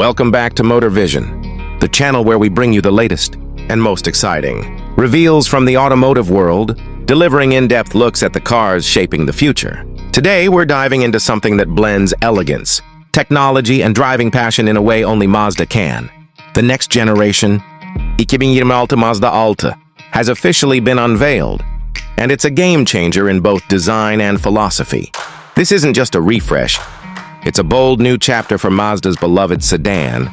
Welcome back to Motor Vision, the channel where we bring you the latest and most exciting reveals from the automotive world, delivering in-depth looks at the cars shaping the future. Today, we're diving into something that blends elegance, technology, and driving passion in a way only Mazda can. The next generation, 2026 Mazda Alta, has officially been unveiled, and it's a game-changer in both design and philosophy. This isn't just a refresh, it's a bold new chapter for Mazda's beloved sedan,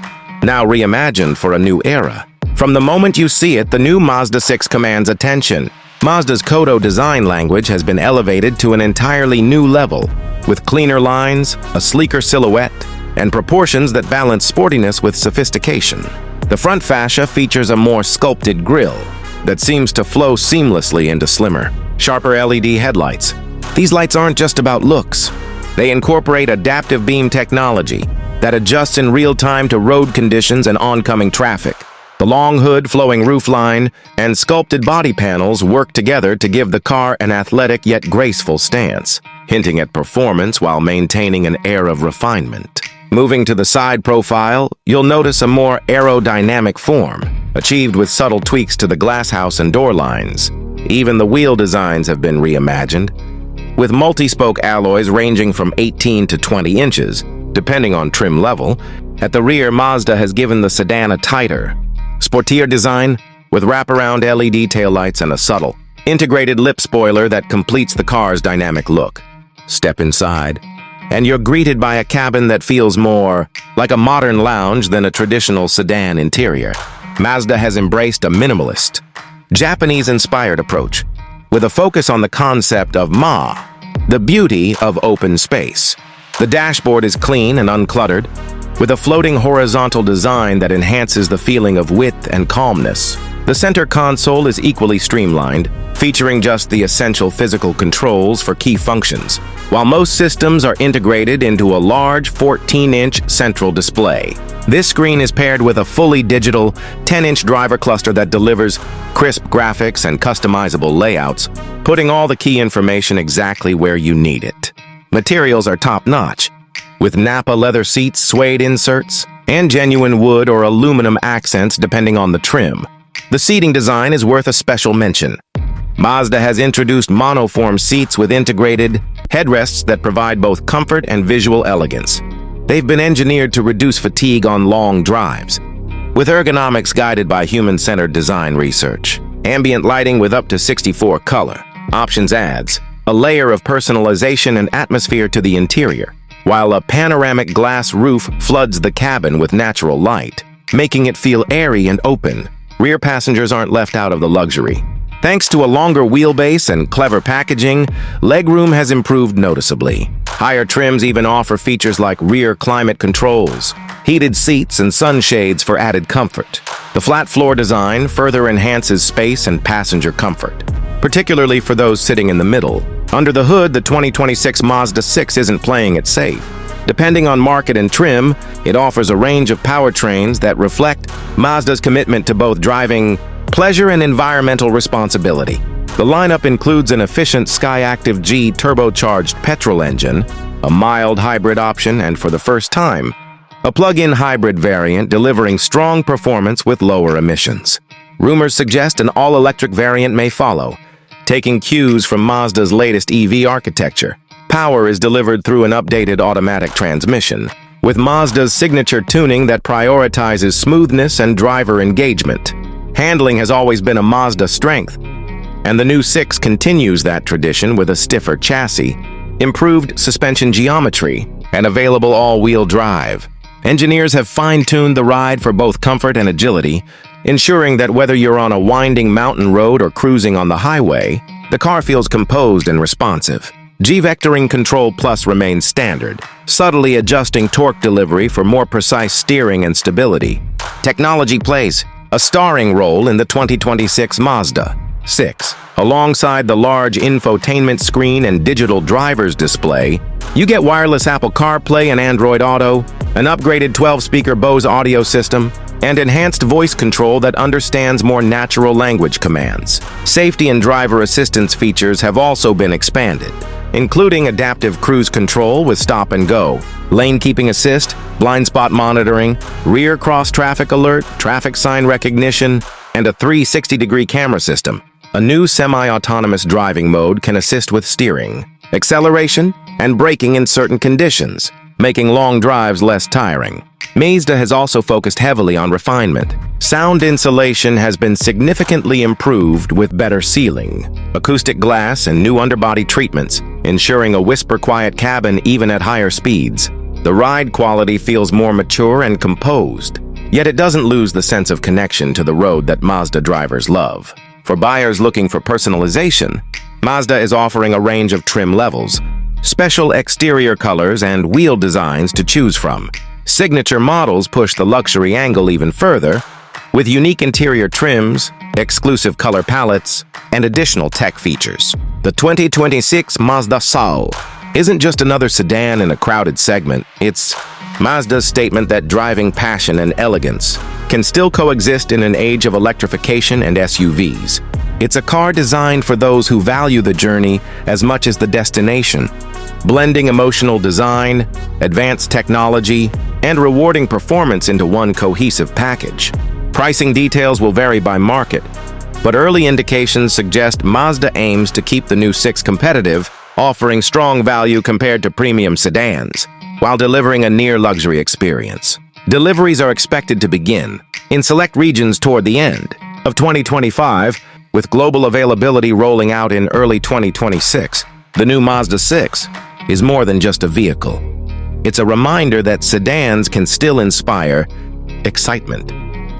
now reimagined for a new era. From the moment you see it, the new Mazda 6 commands attention. Mazda's Kodo design language has been elevated to an entirely new level, with cleaner lines, a sleeker silhouette, and proportions that balance sportiness with sophistication. The front fascia features a more sculpted grille that seems to flow seamlessly into slimmer, sharper LED headlights. These lights aren't just about looks. They incorporate adaptive beam technology that adjusts in real time to road conditions and oncoming traffic. The long hood, flowing roofline, and sculpted body panels work together to give the car an athletic yet graceful stance, hinting at performance while maintaining an air of refinement. Moving to the side profile, you'll notice a more aerodynamic form, achieved with subtle tweaks to the glasshouse and door lines. Even the wheel designs have been reimagined, with multi-spoke alloys ranging from 18 to 20 inches, depending on trim level. At the rear, Mazda has given the sedan a tighter, sportier design with wraparound LED taillights and a subtle, integrated lip spoiler that completes the car's dynamic look. Step inside, and you're greeted by a cabin that feels more like a modern lounge than a traditional sedan interior. Mazda has embraced a minimalist, Japanese-inspired approach, with a focus on the concept of the beauty of open space. The dashboard is clean and uncluttered, with a floating horizontal design that enhances the feeling of width and calmness. The center console is equally streamlined, featuring just the essential physical controls for key functions, while most systems are integrated into a large 14-inch central display. This screen is paired with a fully digital 10-inch driver cluster that delivers crisp graphics and customizable layouts, putting all the key information exactly where you need it. Materials are top-notch, with Nappa leather seats, suede inserts, and genuine wood or aluminum accents depending on the trim. The seating design is worth a special mention. Mazda has introduced monoform seats with integrated headrests that provide both comfort and visual elegance. They've been engineered to reduce fatigue on long drives, with ergonomics guided by human-centered design research. Ambient lighting with up to 64 color options adds a layer of personalization and atmosphere to the interior, while a panoramic glass roof floods the cabin with natural light, making it feel airy and open. Rear passengers aren't left out of the luxury. Thanks to a longer wheelbase and clever packaging, legroom has improved noticeably. Higher trims even offer features like rear climate controls, heated seats, and sunshades for added comfort. The flat floor design further enhances space and passenger comfort, particularly for those sitting in the middle. Under the hood, the 2026 Mazda 6 isn't playing it safe. Depending on market and trim, it offers a range of powertrains that reflect Mazda's commitment to both driving pleasure and environmental responsibility. The lineup includes an efficient Skyactiv G turbocharged petrol engine, a mild hybrid option, and for the first time, a plug-in hybrid variant delivering strong performance with lower emissions. Rumors suggest an all-electric variant may follow, taking cues from Mazda's latest EV architecture. Power is delivered through an updated automatic transmission, with Mazda's signature tuning that prioritizes smoothness and driver engagement. Handling has always been a Mazda strength, and the new 6 continues that tradition with a stiffer chassis, improved suspension geometry, and available all-wheel drive. Engineers have fine-tuned the ride for both comfort and agility, ensuring that whether you're on a winding mountain road or cruising on the highway, the car feels composed and responsive. G-Vectoring Control Plus remains standard, subtly adjusting torque delivery for more precise steering and stability. Technology plays a starring role in the 2026 Mazda 6. Alongside the large infotainment screen and digital driver's display, you get wireless Apple CarPlay and Android Auto, an upgraded 12-speaker Bose audio system, and enhanced voice control that understands more natural language commands. Safety and driver assistance features have also been expanded, including adaptive cruise control with stop and go, lane keeping assist, blind spot monitoring, rear cross traffic alert, traffic sign recognition, and a 360-degree camera system. A new semi-autonomous driving mode can assist with steering, acceleration, and braking in certain conditions, making long drives less tiring. Mazda has also focused heavily on refinement. Sound insulation has been significantly improved with better sealing, acoustic glass, and new underbody treatments, ensuring a whisper-quiet cabin even at higher speeds. The ride quality feels more mature and composed, yet it doesn't lose the sense of connection to the road that Mazda drivers love. For buyers looking for personalization, Mazda is offering a range of trim levels, special exterior colors, and wheel designs to choose from. Signature models push the luxury angle even further, with unique interior trims, exclusive color palettes, and additional tech features. The 2026 Mazda Kodo isn't just another sedan in a crowded segment. It's Mazda's statement that driving passion and elegance can still coexist in an age of electrification and SUVs. It's a car designed for those who value the journey as much as the destination, blending emotional design, advanced technology, and rewarding performance into one cohesive package. Pricing details will vary by market, but early indications suggest Mazda aims to keep the new 6 competitive, offering strong value compared to premium sedans, while delivering a near-luxury experience. Deliveries are expected to begin in select regions toward the end of 2025, with global availability rolling out in early 2026. The new Mazda 6 is more than just a vehicle. It's a reminder that sedans can still inspire excitement,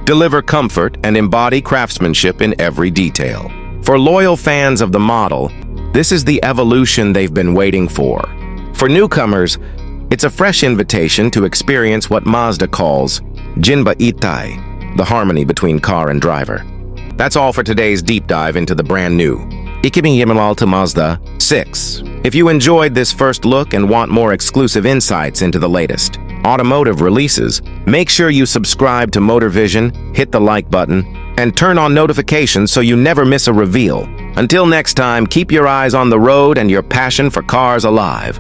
deliver comfort, and embody craftsmanship in every detail. For loyal fans of the model, this is the evolution they've been waiting for. For newcomers, it's a fresh invitation to experience what Mazda calls Jinba Itai, the harmony between car and driver. That's all for today's deep dive into the brand new to Mazda 6. If you enjoyed this first look and want more exclusive insights into the latest automotive releases, make sure you subscribe to MotorVision, hit the like button, and turn on notifications so you never miss a reveal. Until next time, keep your eyes on the road and your passion for cars alive.